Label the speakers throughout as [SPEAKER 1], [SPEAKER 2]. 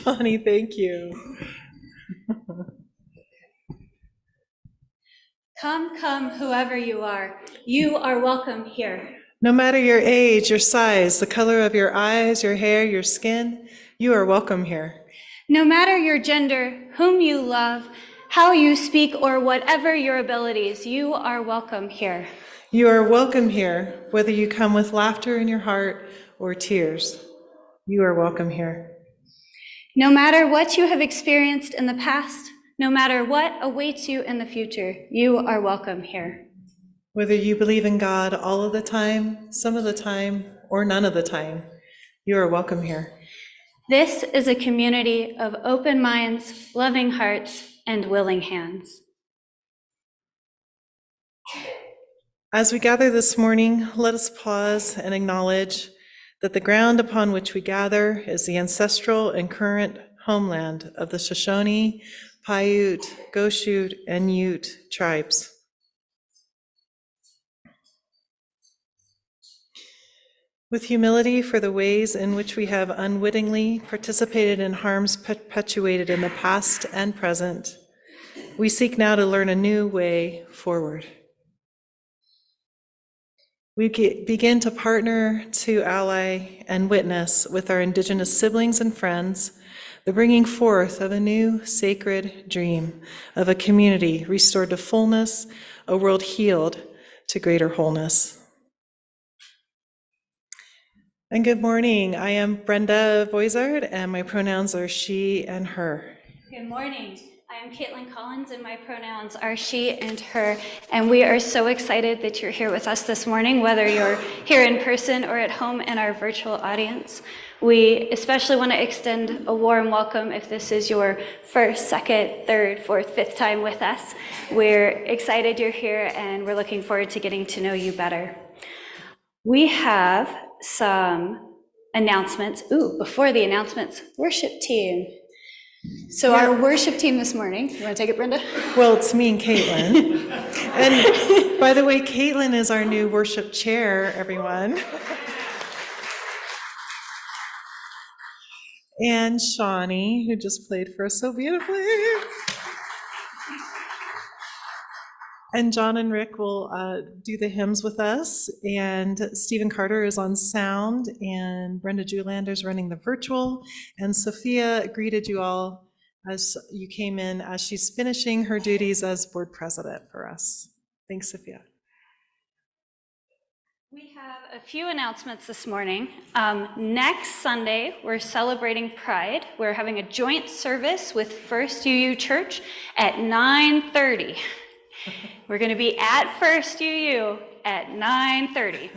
[SPEAKER 1] Shawnee, thank you.
[SPEAKER 2] Come, come, whoever you are welcome here.
[SPEAKER 1] No matter your age, your size, the color of your eyes, your hair, your skin, you are welcome here.
[SPEAKER 2] No matter your gender, whom you love, how you speak, or whatever your abilities, you are welcome here.
[SPEAKER 1] You are welcome here, whether you come with laughter in your heart or tears. You are welcome here.
[SPEAKER 2] No matter what you have experienced in the past, no matter what awaits you in the future, you are welcome here.
[SPEAKER 1] Whether you believe in God all of the time, some of the time, or none of the time, you are welcome here.
[SPEAKER 2] This is a community of open minds, loving hearts, and willing hands.
[SPEAKER 1] As we gather this morning, let us pause and acknowledge that the ground upon which we gather is the ancestral and current homeland of the Shoshone, Paiute, Goshute, and Ute tribes. With humility for the ways in which we have unwittingly participated in harms perpetuated in the past and present, we seek now to learn a new way forward. We begin to partner, to ally, and witness with our Indigenous siblings and friends the bringing forth of a new sacred dream of a community restored to fullness, a world healed to greater wholeness. And good morning. I am Brenda Voizard, and my pronouns are she and her.
[SPEAKER 2] Good morning. I am Caitlin Collins, and my pronouns are she and her, and we are so excited that you're here with us this morning, whether you're here in person or at home in our virtual audience. We especially want to extend a warm welcome if this is your first, second, third, fourth, fifth time with us. We're excited you're here, and we're looking forward to getting to know you better. We have some announcements. Before the announcements, worship team. So our worship team this morning, you want to take it, Brenda?
[SPEAKER 1] Well, it's me and Caitlin. And by the way, Caitlin is our new worship chair, everyone. and Shawnee, who just played for us so beautifully. And John and Rick will do the hymns with us, and Stephen Carter is on sound, and Brenda Julander's running the virtual, and Sophia greeted you all as you came in as she's finishing her duties as board president for us. Thanks, Sophia.
[SPEAKER 2] We have a few announcements this morning. Next Sunday, we're celebrating Pride. We're having a joint service with First UU Church at 9:30. We're going to be at First UU at 9:30.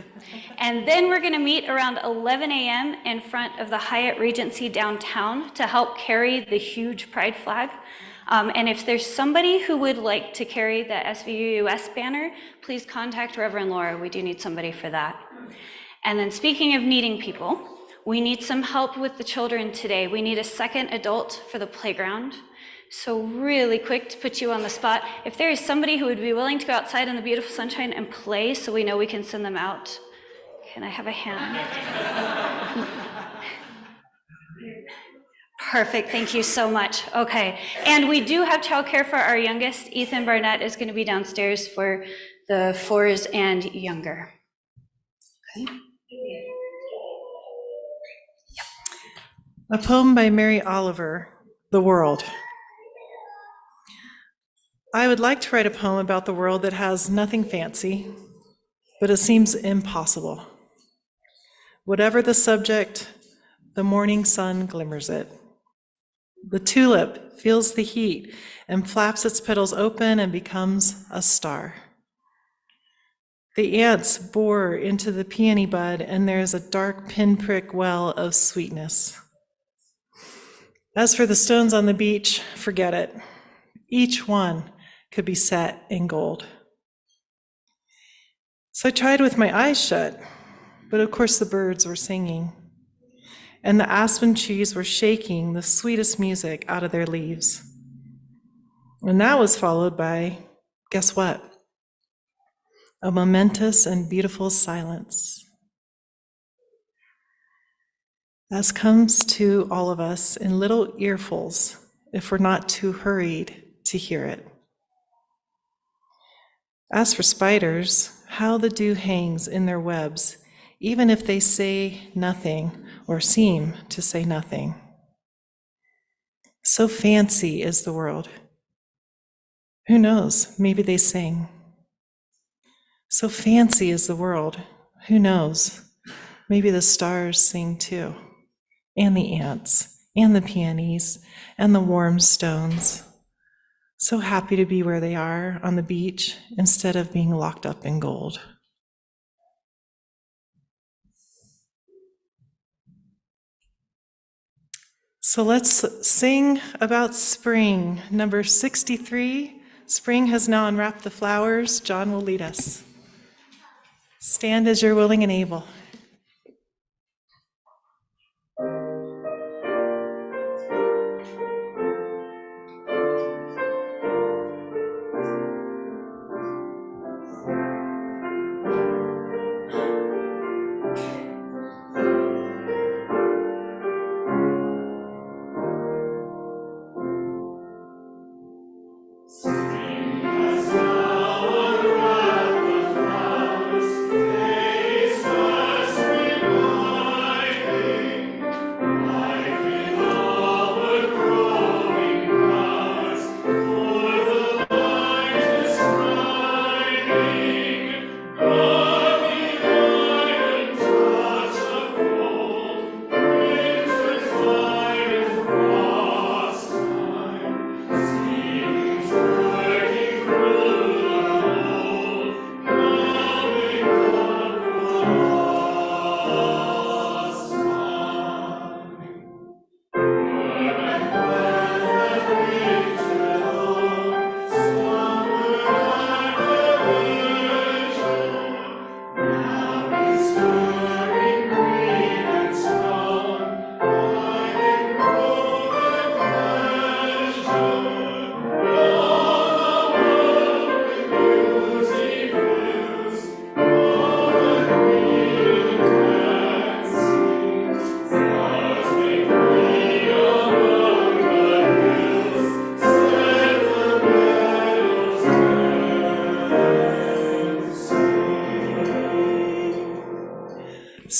[SPEAKER 2] And then we're going to meet around 11 a.m. in front of the Hyatt Regency downtown to help carry the huge Pride flag. And if there's somebody who would like to carry the SVUUS banner, please contact Reverend Laura. We do need somebody for that. And then speaking of needing people, we need some help with the children today. We need a second adult for the playground. So really quick to put you on the spot, if there is somebody who would be willing to go outside in the beautiful sunshine and play so we know we can send them out, can I have a hand? Perfect, thank you so much. Okay, and we do have childcare for our youngest. Ethan Barnett is going to be downstairs for the 4s and younger. Okay.
[SPEAKER 1] A poem by Mary Oliver, The World. I would like to write a poem about the world that has nothing fancy, but it seems impossible. Whatever the subject, the morning sun glimmers it. The tulip feels the heat and flaps its petals open and becomes a star. The ants bore into the peony bud, and there is a dark pinprick well of sweetness. As for the stones on the beach, forget it. Each one could be set in gold. So I tried with my eyes shut, but of course the birds were singing, and the aspen trees were shaking the sweetest music out of their leaves. And that was followed by, guess what? A momentous and beautiful silence. As comes to all of us in little earfuls, if we're not too hurried to hear it. As for spiders, how the dew hangs in their webs, even if they say nothing or seem to say nothing. So fancy is the world. Who knows, maybe they sing. So fancy is the world. Who knows, maybe the stars sing too, and the ants, and the peonies, and the warm stones. So happy to be where they are on the beach instead of being locked up in gold. So let's sing about spring. Number 63, spring has now unwrapped the flowers. John will lead us. Stand as you're willing and able.
[SPEAKER 3] Spring has now unwrapped the flowers, they smile.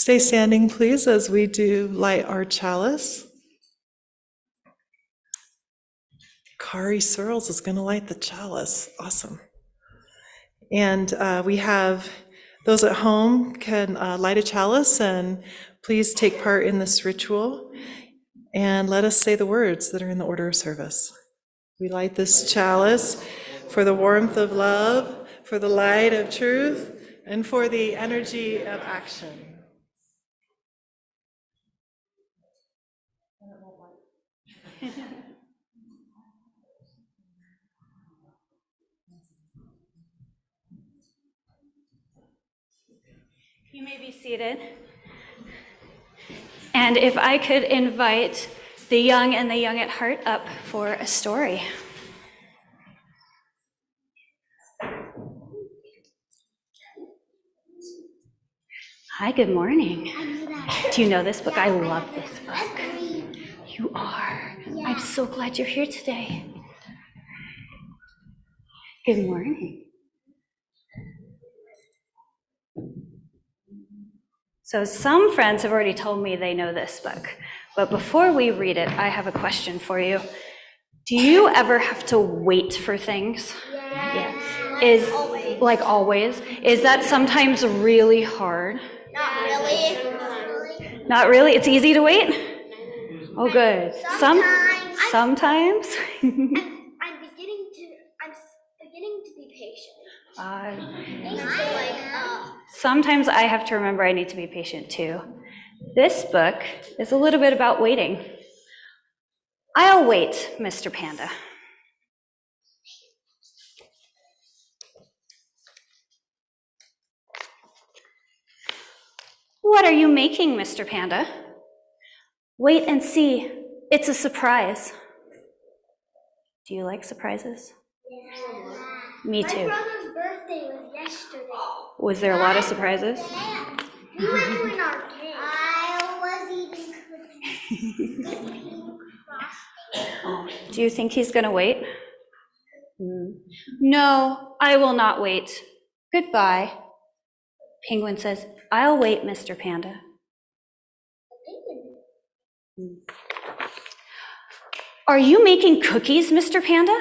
[SPEAKER 1] Stay standing, please, as we do light our chalice. Kari Searles is going to light the chalice. Awesome. And we have those at home can light a chalice, and please take part in this ritual. And let us say the words that are in the order of service. We light this chalice for the warmth of love, for the light of truth, and for the energy of action.
[SPEAKER 2] You may be seated. And if I could invite the young and the young at heart up for a story. Hi, good morning. Do you know this book? I love this book. You are. I'm so glad you're here today. Good morning. So some friends have already told me they know this book, but before we read it, I have a question for you. Do you ever have to wait for things?
[SPEAKER 3] Yes.
[SPEAKER 2] Is
[SPEAKER 3] Always.
[SPEAKER 2] like always? Is that sometimes really hard?
[SPEAKER 3] Not really.
[SPEAKER 2] Not really? It's easy to wait? Oh, good.
[SPEAKER 3] Sometimes.
[SPEAKER 2] Sometimes?
[SPEAKER 3] I'm beginning to be patient.
[SPEAKER 2] Sometimes I have to remember I need to be patient too. This book is a little bit about waiting. I'll wait, Mr. Panda. What are you making, Mr. Panda? Wait and see. It's a surprise. Do you like surprises?
[SPEAKER 3] Yeah.
[SPEAKER 2] Me too.
[SPEAKER 3] My brother's birthday was yesterday.
[SPEAKER 2] Was there a lot of surprises?
[SPEAKER 3] Yeah. We went to an arcade. I was eating cookies.
[SPEAKER 2] Oh, do you think he's going to wait? No, I will not wait. Goodbye. Penguin says, I'll wait, Mr. Panda. Are you making cookies, Mr. Panda?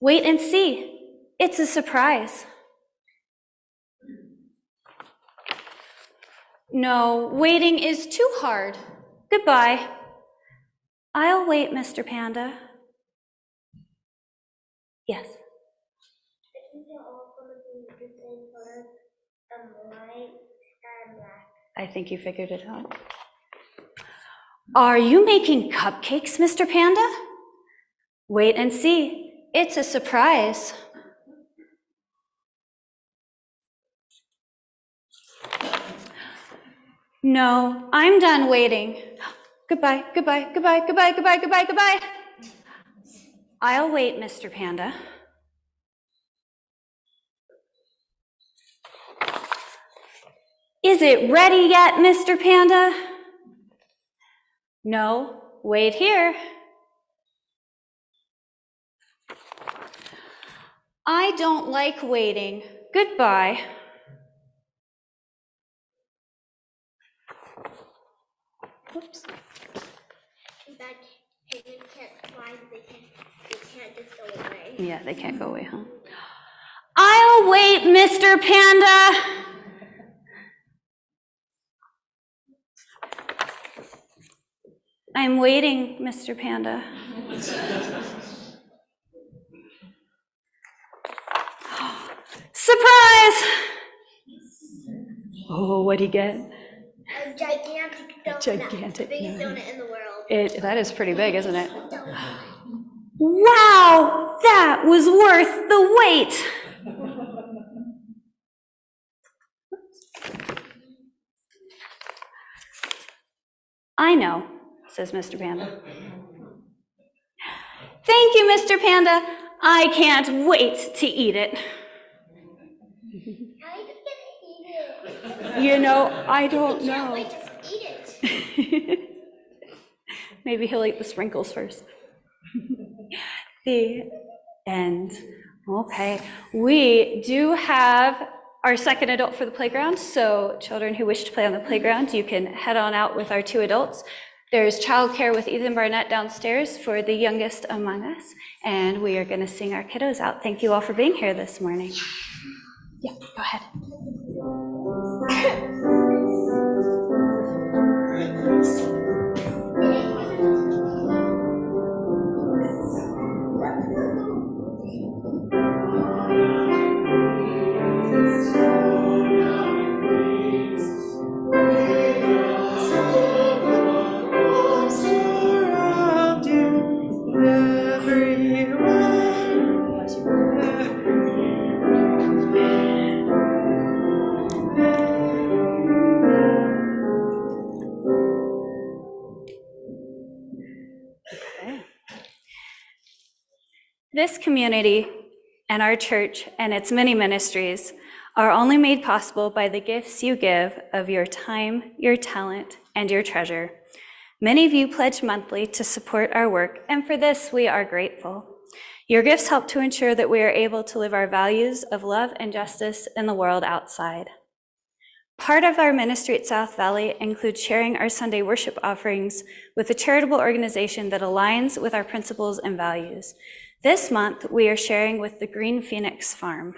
[SPEAKER 2] Wait and see. It's a surprise. No, waiting is too hard. Goodbye. I'll wait, Mr. Panda. Yes. I think you figured it out. Are you making cupcakes, Mr. Panda? Wait and see. It's a surprise. No, I'm done waiting. Goodbye, goodbye, goodbye, goodbye, goodbye, goodbye, goodbye. I'll wait, Mr. Panda. Is it ready yet, Mr. Panda? No, wait here. I don't like waiting. Goodbye. Whoops.
[SPEAKER 3] That penguins can't fly, they can't just go away.
[SPEAKER 2] Yeah, they can't go away, huh? I'll wait, Mr. Panda. I'm waiting, Mr. Panda. Surprise! Oh, what'd he get?
[SPEAKER 3] A gigantic donut.
[SPEAKER 2] gigantic
[SPEAKER 3] The biggest
[SPEAKER 2] donut.
[SPEAKER 3] donut in the world.
[SPEAKER 2] That is pretty big, isn't it? Wow, that was worth the wait. I know, says Mr. Panda. Thank you, Mr. Panda. I can't wait to eat it.
[SPEAKER 3] How are you gonna eat it?
[SPEAKER 2] You know, I don't
[SPEAKER 3] Can't
[SPEAKER 2] know.
[SPEAKER 3] wait to eat it.
[SPEAKER 2] Maybe he'll eat the sprinkles first. The end. Okay, we do have our second adult for the playground, so children who wish to play on the playground, you can head on out with our 2 adults. There's childcare with Ethan Barnett downstairs for the youngest among us, and we are going to sing our kiddos out. Thank you all for being here this morning. Yeah, go ahead.
[SPEAKER 1] Surround you
[SPEAKER 2] This community and our church and its many ministries are only made possible by the gifts you give of your time, your talent, and your treasure. Many of you pledge monthly to support our work, and for this we are grateful. Your gifts help to ensure that we are able to live our values of love and justice in the world outside. Part of our ministry at South Valley includes sharing our Sunday worship offerings with a charitable organization that aligns with our principles and values. This month, we are sharing with the Green Phoenix Farm.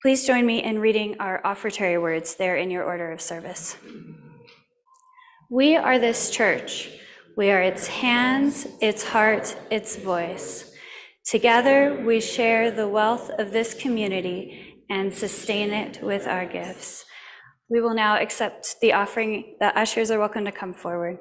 [SPEAKER 2] Please join me in reading our offertory words there in your order of service. We are this church. We are its hands, its heart, its voice. Together, we share the wealth of this community and sustain it with our gifts. We will now accept the offering. The ushers are welcome to come forward.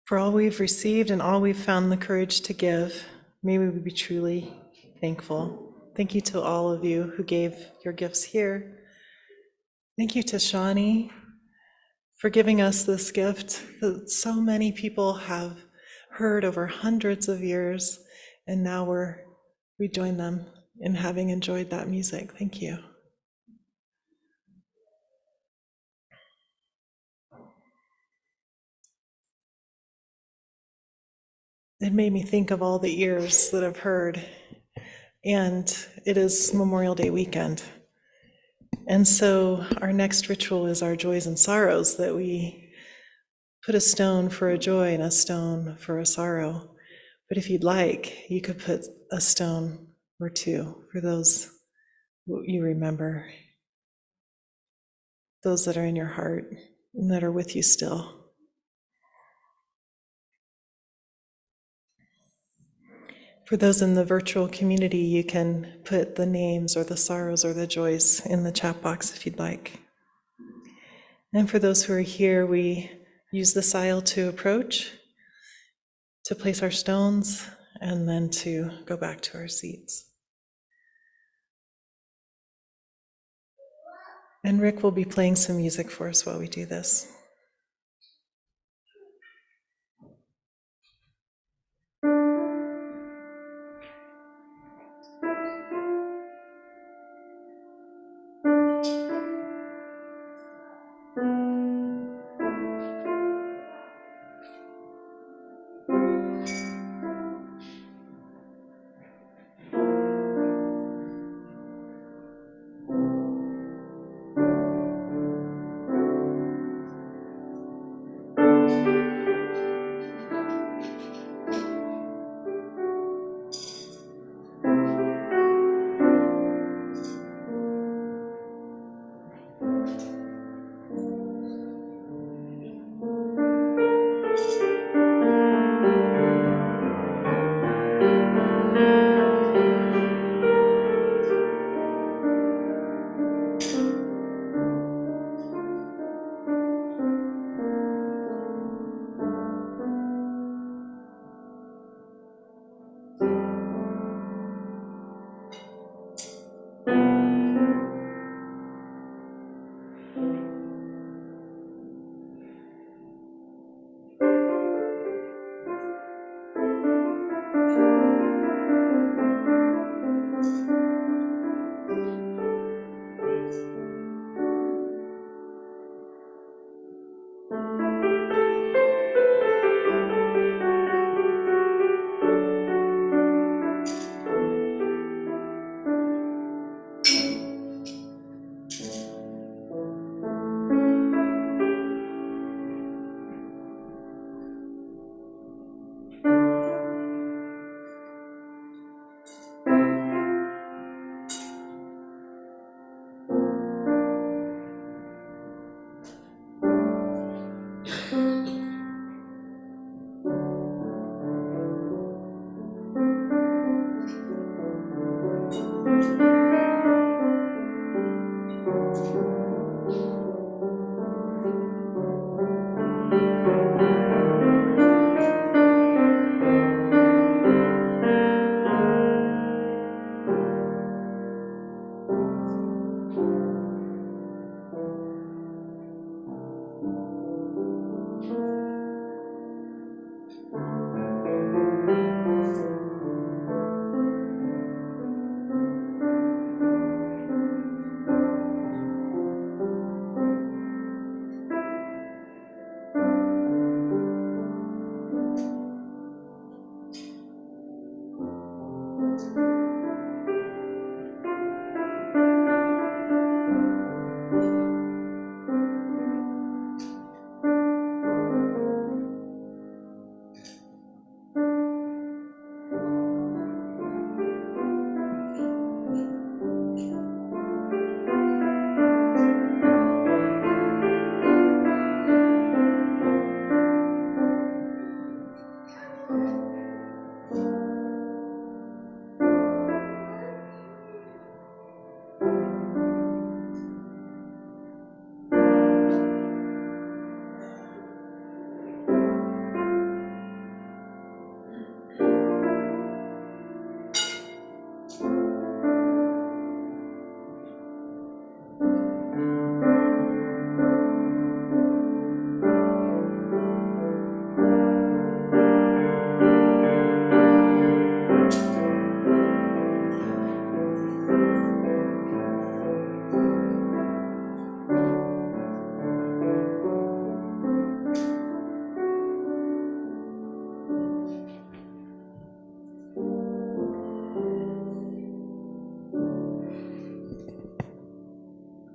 [SPEAKER 1] For all we've received and all we've found the courage to give, may we be truly thankful. Thank you to all of you who gave your gifts here. Thank you to Shawnee for giving us this gift that so many people have heard over hundreds of years, and now we join them in having enjoyed that music. Thank you. It made me think of all the ears that have heard, and it is Memorial Day weekend. And so our next ritual is our joys and sorrows, that we put a stone for a joy and a stone for a sorrow. But if you'd like, you could put a stone or two for those you remember, those that are in your heart and that are with you still. For those in the virtual community, you can put the names or the sorrows or the joys in the chat box if you'd like. And for those who are here, we use this aisle to approach, to place our stones, and then to go back to our seats. And Rick will be playing some music for us while we do this.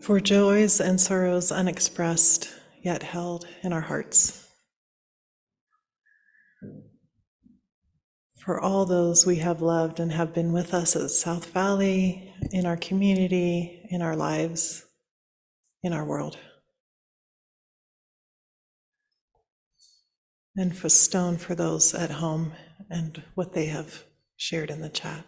[SPEAKER 1] for joys and sorrows unexpressed, yet held in our hearts. For all those we have loved and have been with us at South Valley, in our community, in our lives, in our world. And for stone for those at home and what they have shared in the chat.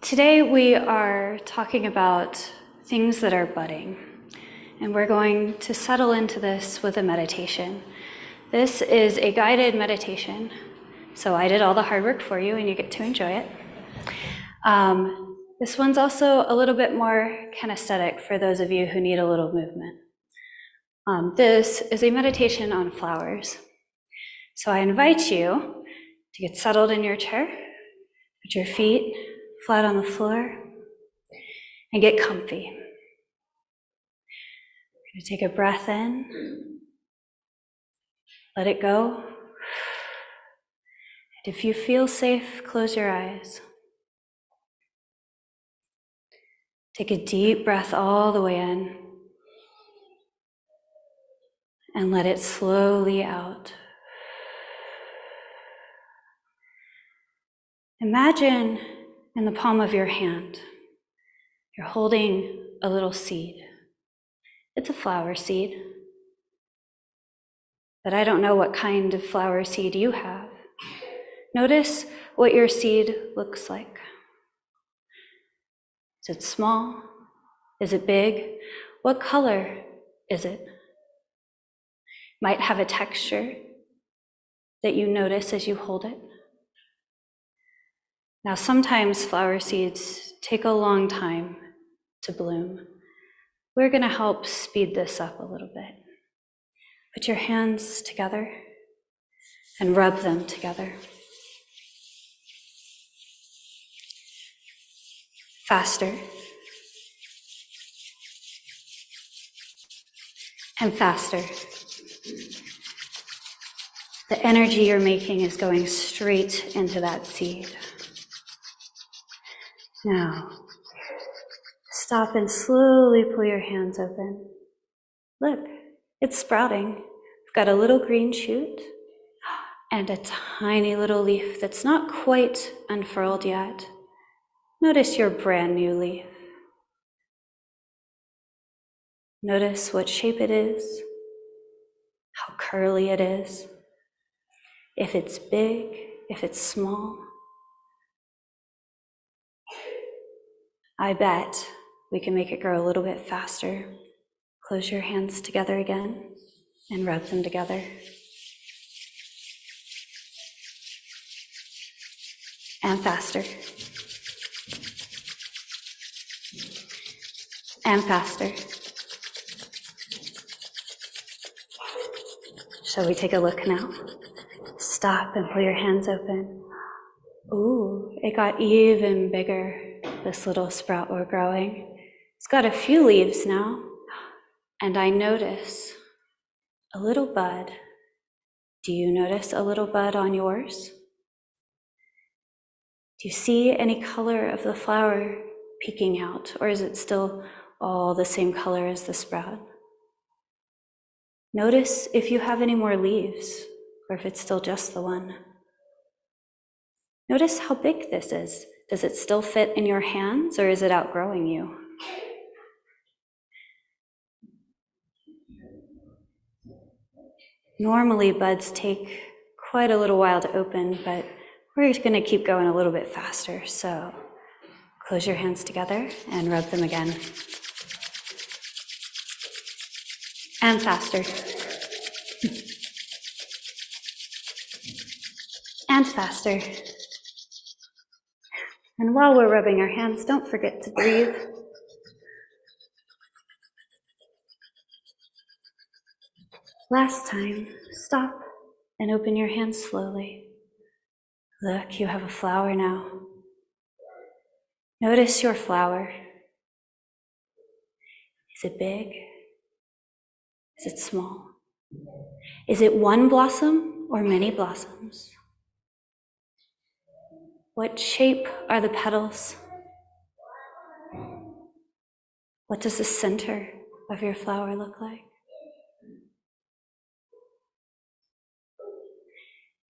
[SPEAKER 2] Today we are talking about things that are budding, and we're going to settle into this with a meditation. This is a guided meditation, so I did all the hard work for you and you get to enjoy it. This one's also a little bit more kinesthetic for those of you who need a little movement. This is a meditation on flowers. So I invite you to get settled in your chair, put your feet flat on the floor, and get comfy. We're going to take a breath in, let it go. And if you feel safe, close your eyes. Take a deep breath all the way in, and let it slowly out. Imagine in the palm of your hand, you're holding a little seed. It's a flower seed, but I don't know what kind of flower seed you have. Notice what your seed looks like. Is it small? Is it big? What color is it? Might have a texture that you notice as you hold it. Now, sometimes flower seeds take a long time to bloom. We're going to help speed this up a little bit. Put your hands together and rub them together. Faster. And faster. The energy you're making is going straight into that seed. Now, stop and slowly pull your hands open. Look, it's sprouting. We've got a little green shoot and a tiny little leaf that's not quite unfurled yet. Notice your brand new leaf. Notice what shape it is, how curly it is, if it's big, if it's small. I bet we can make it grow a little bit faster. Close your hands together again and rub them together. And faster. And faster. Shall we take a look now? Stop and pull your hands open. Ooh, it got even bigger, this little sprout we're growing. It's got a few leaves now, and I notice a little bud. Do you notice a little bud on yours? Do you see any color of the flower peeking out, or is it still all the same color as the sprout? Notice if you have any more leaves, or if it's still just the one. Notice how big this is. Does it still fit in your hands, or is it outgrowing you? Normally, buds take quite a little while to open, but we're going to keep going a little bit faster. So close your hands together and rub them again. And faster. And faster. And while we're rubbing our hands, don't forget to breathe. Last time, stop and open your hands slowly. Look, you have a flower now. Notice your flower. Is it big? Is it small? Is it one blossom or many blossoms? What shape are the petals? What does the center of your flower look like?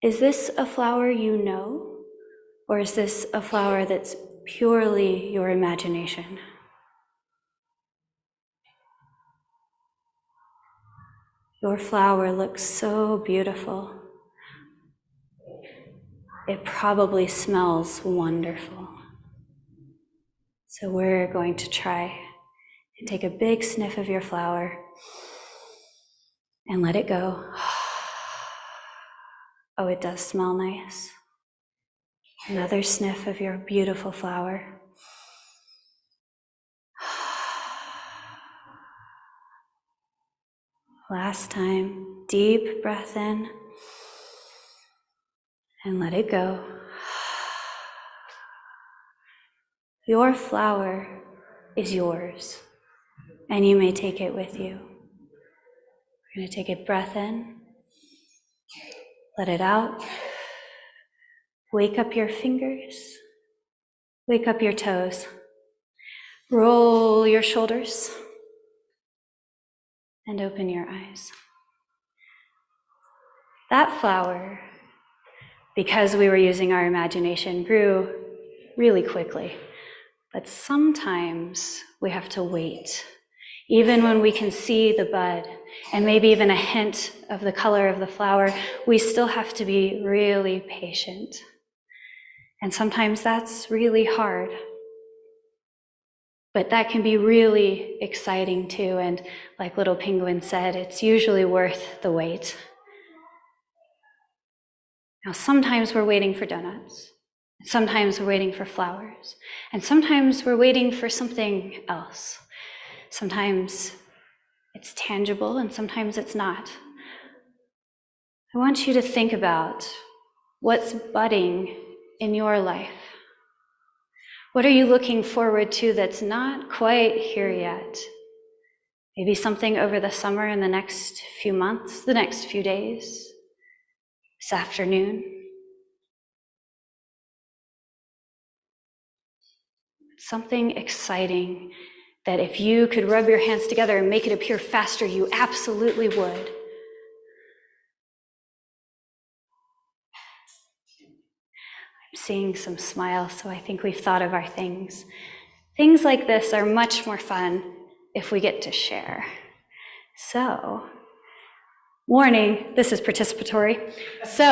[SPEAKER 2] Is this a flower you know, or is this a flower that's purely your imagination? Your flower looks so beautiful. It probably smells wonderful. So we're going to try and take a big sniff of your flower and let it go. Oh, it does smell nice. Another sniff of your beautiful flower. Last time, deep breath in and let it go. Your flower is yours, and you may take it with you. We're going to take a breath in, let it out. Wake up your fingers, wake up your toes, roll your shoulders, and open your eyes. That flower, because we were using our imagination, grew really quickly. But sometimes we have to wait. Even when we can see the bud and maybe even a hint of the color of the flower, we still have to be really patient. And sometimes that's really hard. But that can be really exciting too. And like Little Penguin said, it's usually worth the wait. Now, sometimes we're waiting for donuts. Sometimes we're waiting for flowers. And sometimes we're waiting for something else. Sometimes it's tangible and sometimes it's not. I want you to think about what's budding in your life. What are you looking forward to that's not quite here yet? Maybe something over the summer, in the next few months, the next few days, this afternoon. Something exciting that if you could rub your hands together and make it appear faster, you absolutely would. I'm seeing some smiles, so I think we've thought of our things. Things like this are much more fun if we get to share. So, warning, this is participatory. So,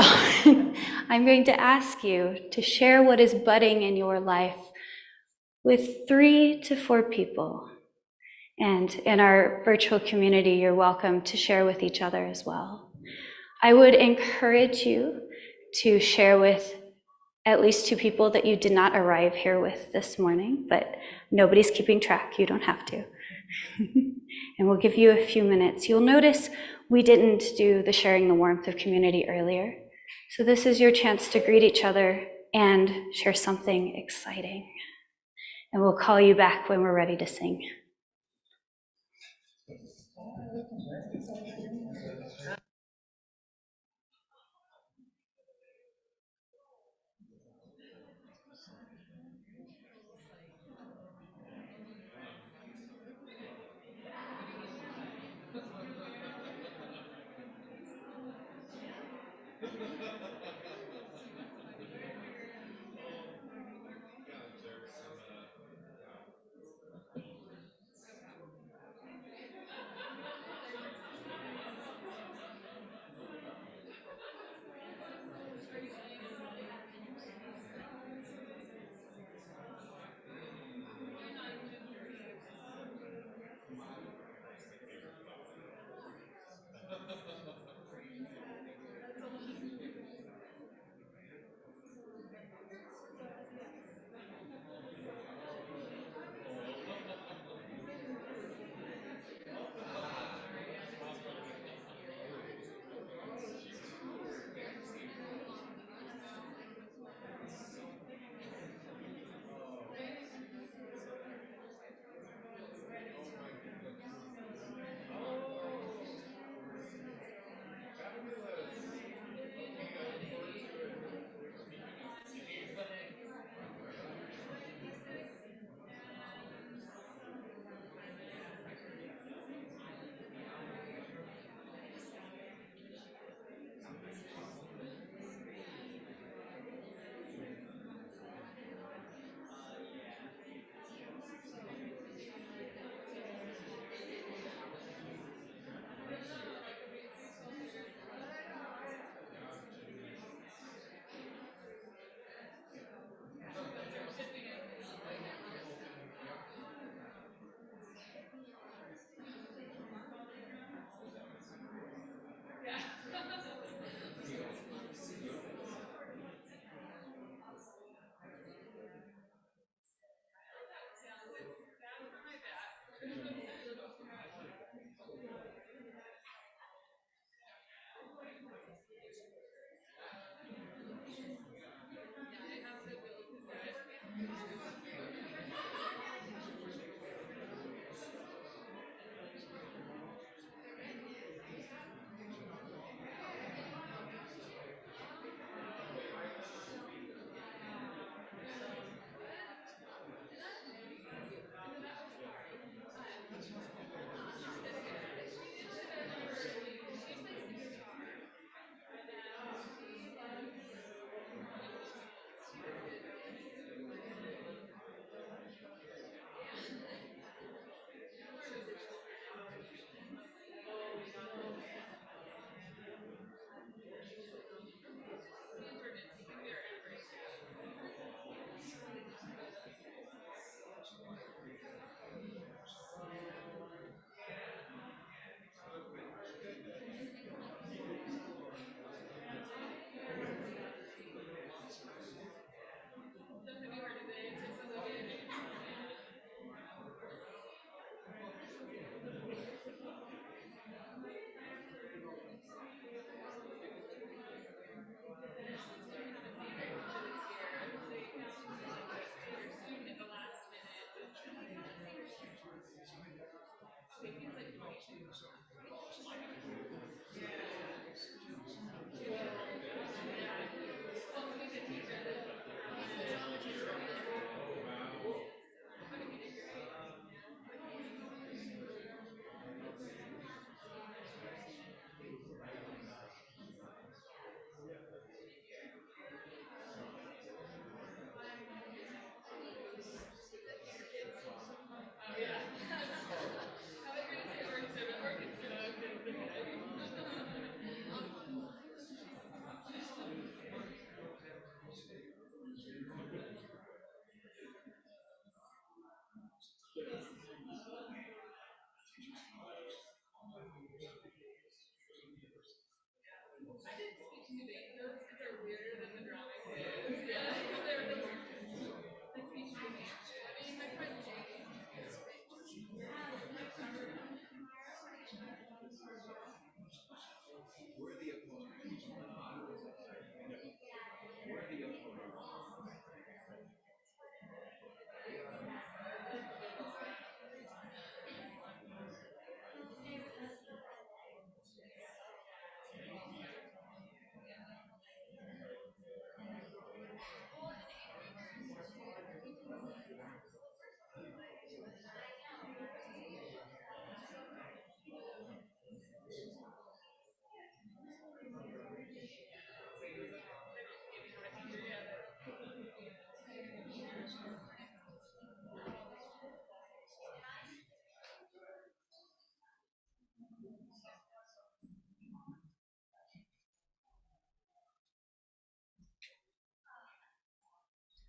[SPEAKER 2] I'm going to ask you to share what is budding in your life with 3 to 4 people. And in our virtual community, you're welcome to share with each other as well. I would encourage you to share with at least 2 people that you did not arrive here with this morning, but nobody's keeping track, you don't have to. And we'll give you a few minutes. You'll notice we didn't do the sharing the warmth of community earlier. So this is your chance to greet each other and share something exciting. And we'll call you back when we're ready to sing.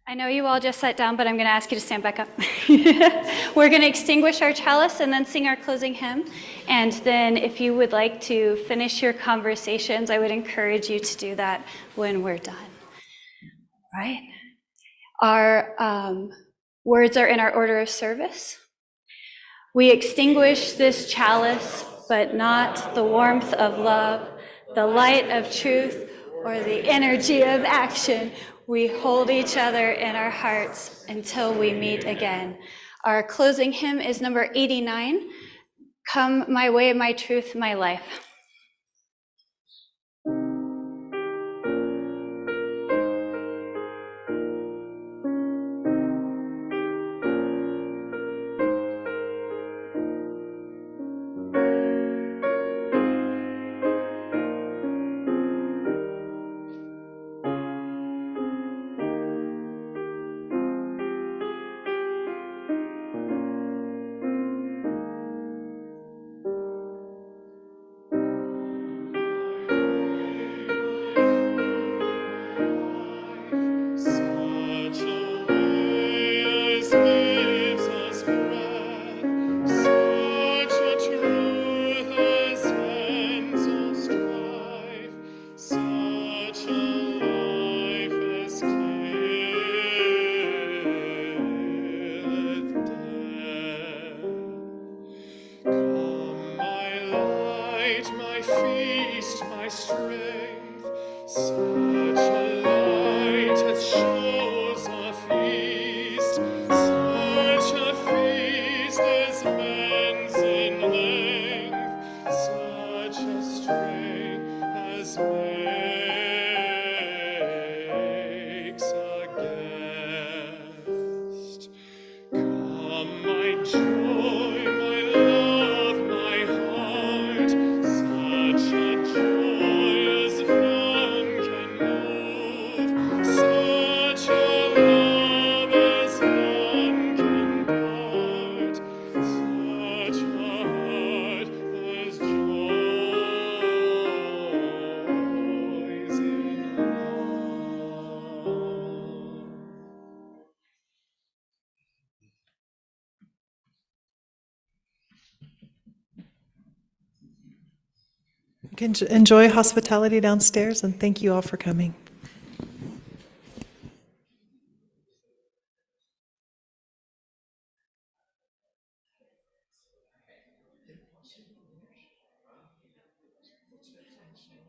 [SPEAKER 2] I know you all just sat down, but I'm going to ask you to stand back up. We're going to extinguish our chalice and then sing our closing hymn. And then if you would like to finish your conversations, I would encourage you to do that when we're done. All right? Our words are in our order of service. We extinguish this chalice, but not the warmth of love, the light of truth, or the energy of action. We hold each other in our hearts until we meet again. Our closing hymn is number 89, Come My Way, My Truth, My Life.
[SPEAKER 1] You can enjoy hospitality downstairs, and thank you all for coming.